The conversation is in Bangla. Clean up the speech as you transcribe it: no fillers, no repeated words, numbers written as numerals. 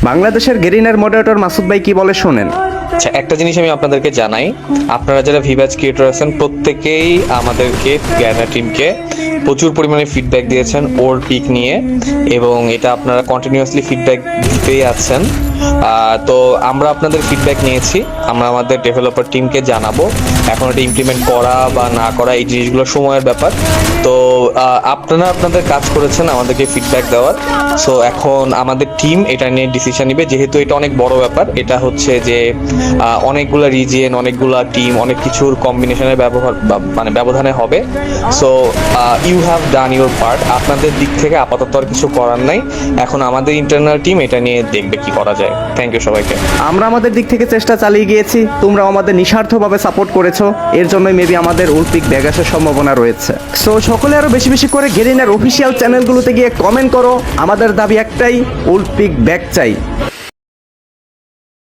বাংলাদেশের গেরিনার মডারেটর মাসুদ ভাই কি বলে শোনেন। আচ্ছা, একটা জিনিস আমি আপনাদেরকে জানাই, আপনারা যারা ভিভাজ ক্রিয়েটর আছেন প্রত্যেকেই আমাদেরকে গ্যানা টিমকে প্রচুর পরিমাণে ফিডব্যাক দিয়েছেন ওর পিক নিয়ে, এবং এটা আপনারা কন্টিনিউয়াসলি ফিডব্যাক দিতেই আছেন। তো আমরা আপনাদের ফিডব্যাক নিয়েছি, আমরা আমাদের ডেভেলপার টিমকে জানাবো। এখন এটা ইমপ্লিমেন্ট করা বা না করা এই জিনিসগুলো সময়ের ব্যাপার। তো আপনারা আপনাদের কাজ করেছেন আমাদেরকে ফিডব্যাক দেওয়ার। সো এখন আমাদের টিম এটা নিয়ে ডিসিশন নিবে, যেহেতু এটা অনেক বড় ব্যাপার। এটা হচ্ছে যে অনেকগুলা রিজিয়ন, অনেকগুলা টিম, অনেক কিছুর কম্বিনেশনের ব্যবধানে হবে। So you have done your part. আপনাদের দিক থেকে আপাতত আর কিছু করার নাই, এখন আমাদের ইন্টারনাল টিম এটা নিয়ে দেখবে কি করা যায়। থ্যাংক ইউ সবাইকে। আমরা আমাদের দিক থেকে চেষ্টা চালিয়ে গিয়েছি, তোমরাও আমাদের নিঃস্বার্থভাবে সাপোর্ট করেছো, এর জন্যই মেবি আমাদের উলপিক ব্যাগ আসার সম্ভাবনা রয়েছে। সো সকলে আরো বেশি বেশি করে গেরিনার অফিসিয়াল চ্যানেলগুলোতে গিয়ে কমেন্ট করো। আমাদের দাবি একটাই, উলপিক ব্যাগ চাই।